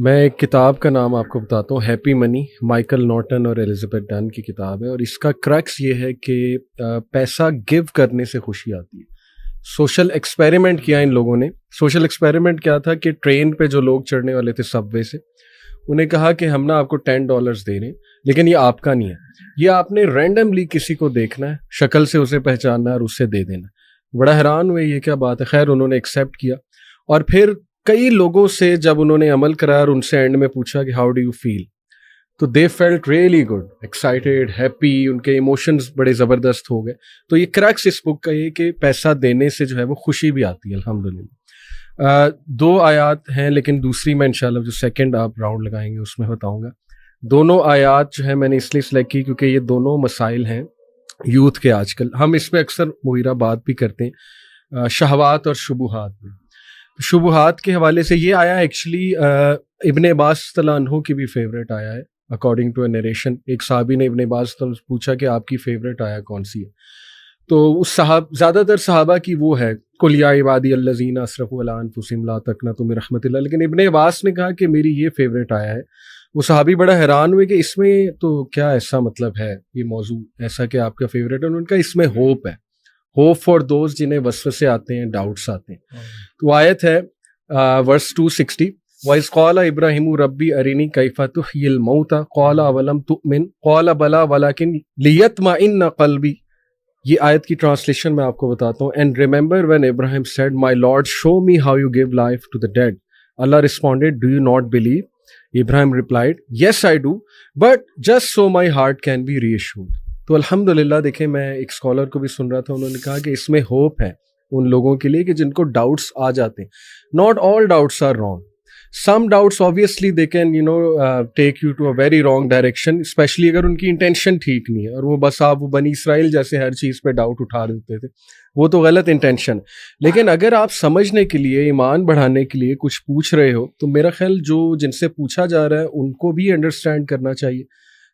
میں ایک کتاب کا نام آپ کو بتاتا ہوں، ہیپی منی، مائیکل نارٹن اور ایلزبتھ ڈن کی کتاب ہے، اور اس کا کرکس یہ ہے کہ پیسہ گیو کرنے سے خوشی آتی ہے۔ سوشل ایکسپیریمنٹ کیا ان لوگوں نے۔ سوشل ایکسپیریمنٹ کیا تھا کہ ٹرین پہ جو لوگ چڑھنے والے تھے سب وے سے، انہیں کہا کہ ہم نا آپ کو $10 دے رہے ہیں، لیکن یہ آپ کا نہیں ہے، یہ آپ نے رینڈملی کسی کو دیکھنا ہے، شکل سے اسے پہچاننا ہے اور اسے دے دینا۔ بڑا حیران ہوئے یہ کیا بات ہے۔ خیر انہوں نے ایکسیپٹ کیا، اور پھر کئی لوگوں سے جب انہوں نے عمل کرا اور ان سے اینڈ میں پوچھا کہ ہاؤ ڈو یو فیل، تو they felt really good, excited, happy, ان کے ایموشنز بڑے زبردست ہو گئے۔ تو یہ کریکس اس بک کا یہ کہ پیسہ دینے سے جو ہے وہ خوشی بھی آتی ہے الحمدللہ۔ 2 آیات ہیں، لیکن دوسری میں انشاءاللہ جو سیکنڈ آپ راؤنڈ لگائیں گے اس میں بتاؤں گا۔ دونوں آیات جو ہے میں نے اس لیے سلیکٹ کی کیونکہ یہ دونوں مسائل ہیں یوتھ کے آج کل، ہم اس پہ اکثر مغیرہ بات بھی کرتے ہیں، شہوات اور شبہات میں۔ شبہات کے حوالے سے یہ آیا ایکچولی ابن عباس رضی اللہ عنہ کی بھی فیوریٹ آیا ہے، اکارڈنگ ٹو اے نریشن۔ ایک صحابی نے ابن عباس سے پوچھا کہ آپ کی فیوریٹ آیا کون سی ہے، تو اس زیادہ تر صحابہ کی وہ ہے قل یا عبادی الذین اسرفوا علی انفسہم لا تقنطوا من رحمۃ اللہ، لیکن ابن عباس نے کہا کہ میری یہ فیوریٹ آیا ہے۔ وہ صحابی بڑا حیران ہوئے کہ اس میں تو کیا ایسا مطلب ہے، یہ موضوع ایسا کہ آپ کا فیوریٹ ہے؟ ان کا اس میں ہوپ ہے، ہوپ فار دوز جنہیں وسوسے آتے ہیں، ڈاؤٹس آتے ہیں۔ تو آیت ہے ورس 260، وَإِذْ قَالَ إِبْرَاهِيمُ رَبِّ أَرِنِي كَيْفَ تُحْيِي الْمَوْتَى قَالَ أَوَلَمْ تُؤْمِنْ قَالَ بَلَىٰ وَلَٰكِنْ لِيَطْمَئِنَّ قَلْبِي۔ یہ آیت کی ٹرانسلیشن میں آپ کو بتاتا ہوں۔ And remember when Abraham said, My Lord, show me how you give life to the dead. Allah responded, Do you not believe? Abraham replied, Yes, I do, but just so my heart can be reassured. تو الحمدللہ دیکھیں، میں ایک scholar کو بھی سن رہا تھا، انہوں نے کہا کہ اس میں ہوپ ہے ان لوگوں کے لیے کہ جن کو ڈاؤٹس آ جاتے ہیں۔ Not all doubts are wrong, some doubts obviously they can take you to a very wrong direction، especially اگر ان کی انٹینشن ٹھیک نہیں ہے، اور وہ بس آپ بنی اسرائیل جیسے ہر چیز پہ ڈاؤٹ اٹھا دیتے تھے، وہ تو غلط انٹینشن۔ لیکن اگر آپ سمجھنے کے لیے، ایمان بڑھانے کے لیے کچھ پوچھ رہے ہو، تو میرا خیال جن سے پوچھا جا رہا ہے ان کو بھی انڈرسٹینڈ کرنا چاہیے۔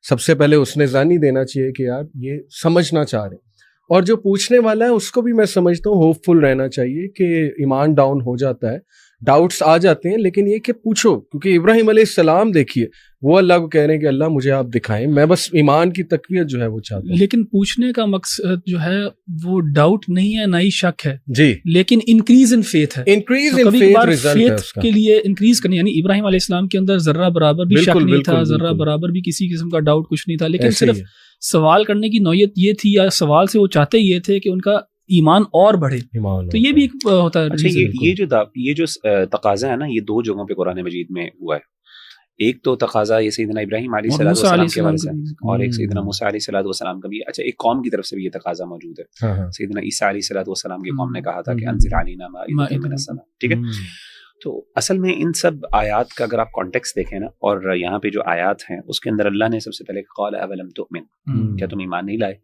سب سے پہلے اس نے ضانی دینا چاہیے کہ یار یہ سمجھنا چاہ رہے ہیں، اور جو پوچھنے والا ہے اس کو بھی میں سمجھتا ہوں ہوپ فل رہنا چاہیے کہ ایمان ڈاؤن ہو جاتا ہے، ڈاؤٹس آ جاتے ہیں، لیکن یہ کہ پوچھو، کیونکہ ابراہیم علیہ السلام دیکھیے وہ اللہ کو کہہ رہے ہیں کہ اللہ مجھے آپ دکھائیں، میں بس ایمان کی تقویت جو ہے وہ چاہتا ہوں۔ لیکن پوچھنے کا مقصد جو ہے وہ ڈاؤٹ نہیں ہے، نہ ہی شک ہے جی، لیکن انکریز ان فیتھ ہے، انکریز ان فیتھ ریزلٹ ہے اس کا۔ کے لیے انکریز کرنی، یعنی ابراہیم علیہ السلام کے اندر ذرہ برابر بھی شک نہیں تھا، ذرہ برابر بھی کسی قسم کا ڈاؤٹ کچھ نہیں تھا، لیکن صرف سوال کرنے کی نوعیت یہ تھی، یا سوال سے وہ چاہتے یہ تھے کہ ان کا ایمان اور بڑھے۔ تو یہ بھی ایک ہوتا ہے۔ اچھا، یہ جو تقاضا ہے نا، یہ 2 جگہوں پہ قرآن مجید میں ہوا ہے۔ ایک تو تقاضا یہ سیدنا ابراہیم علیہ السلام کے بارے سے، اور ایک سیدنا موسیٰ علیہ السلام کا بھی۔ اچھا، ایک قوم کی طرف سے بھی یہ تقاضا موجود ہے۔ سیدنا عیسیٰ علیہ السلام کی قوم نے کہا تھا کہ انزل علینا مائدۃ من السماء، ٹھیک ہے۔ تو اصل میں ان سب آیات کا اگر آپ کانٹیکسٹ دیکھیں نا، اور یہاں پہ جو آیات ہیں اس کے اندر اللہ نے سب سے پہلے قال اولم تؤمن، کیا تم ایمان نہیں لائے؟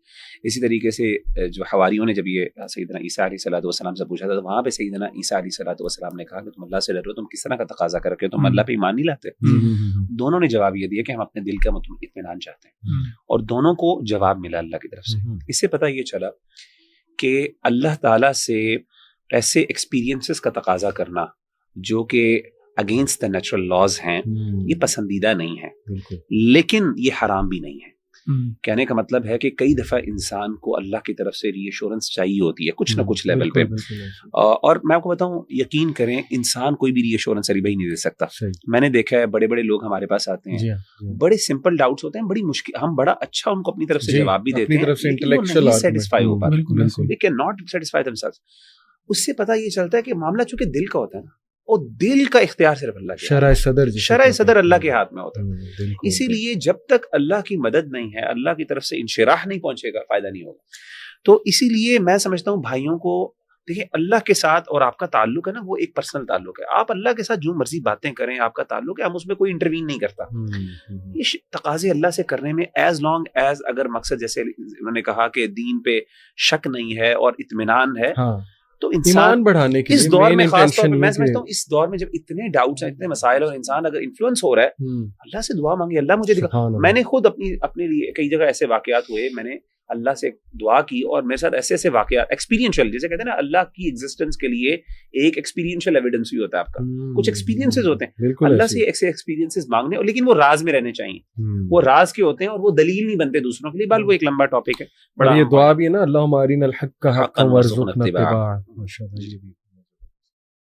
اسی طریقے سے جو حواریوں نے جب یہ سیدنا عیسیٰ علیہ السلام سے پوچھا تھا، تو وہاں پہ سیدنا عیسیٰ علیہ السلام نے کہا کہ تم اللہ سے ڈرو، تم کس طرح کا تقاضا کر کے تم اللہ پہ ایمان نہیں لاتے؟ دونوں نے جواب یہ دیا کہ ہم اپنے دل کا اطمینان چاہتے ہیں، اور دونوں کو جواب ملا اللہ کی طرف سے۔ اس سے پتہ یہ چلا کہ اللہ تعالیٰ سے ایسے ایکسپیرینسز کا تقاضا کرنا جو کہ اگینسٹ دا نیچرل لاز ہیں، یہ پسندیدہ نہیں ہے، لیکن یہ حرام بھی نہیں ہے۔ کہنے کا مطلب ہے کہ کئی دفعہ انسان کو اللہ کی طرف سے ری ایشورنس چاہیے ہوتی ہے کچھ نہ کچھ لیول پہ، اور میں آپ کو بتاؤں، یقین کریں انسان کوئی بھی ری ایشورنس علی بھائی نہیں دے سکتا۔ میں نے دیکھا ہے بڑے بڑے لوگ ہمارے پاس آتے ہیں، بڑے سمپل ڈاؤٹس ہوتے ہیں، بڑی مشکل، ہم بڑا اچھا ان کو اپنی طرف سے جواب بھی دیتے ہیں، سیٹسفائی ہو پاتے، they cannot satisfy themselves۔ اس سے پتہ یہ چلتا ہے کہ معاملہ چونکہ دل کا ہوتا ہے نا، اور دل کا اختیار صرف اللہ کے، شرع صدر اللہ کے ہاتھ میں ہوتا ہے۔ اسی لیے جب تک اللہ کی مدد نہیں ہے، اللہ کی طرف سے انشراح نہیں پہنچے گا، فائدہ نہیں ہوگا۔ تو اسی لیے میں سمجھتا ہوں بھائیوں کو، دیکھیں اللہ کے ساتھ اور آپ کا تعلق ہے نا، وہ ایک پرسنل تعلق ہے۔ آپ اللہ کے ساتھ جو مرضی باتیں کریں، آپ کا تعلق ہے، ہم اس میں کوئی انٹروین نہیں کرتا۔ یہ تقاضے اللہ سے کرنے میں ایز لانگ ایز اگر مقصد جیسے انہوں نے کہا کہ دین پہ شک نہیں ہے اور اطمینان ہے، تو انسان بڑھانے کے اس دور میں، خاص طور پہ میں سمجھتا ہوں اس دور میں جب اتنے ڈاؤٹس ہیں، اتنے مسائل، اور انسان اگر انفلوئنس ہو رہا ہے، اللہ سے دعا مانگے، اللہ مجھے دکھا۔ میں نے خود اپنے لیے کئی جگہ ایسے واقعات ہوئے، میں نے اللہ سے دعا کی اور میرے ساتھ ایسے ایسے واقعات ایکسپیرینشیل, جیسے کہتے ہیں نا اللہ کی ایگزسٹنس کے لیے ایک ایکسپیرینشیل ایویڈنس بھی ہوتا ہے آپ کا, کچھ ایکسپیرینسز ہوتے ہیں اللہ سے ایسے ایکسپیرینسز مانگنے, لیکن وہ راز میں رہنے چاہیے, وہ راز کے ہوتے ہیں اور وہ دلیل نہیں بنتے دوسروں کے لیے, بل وہ ایک لمبا ٹاپک ہے. بڑا یہ دعا بھی ہے نا, اللہم ارنا الحق حقا وارزقنا اتباعہ.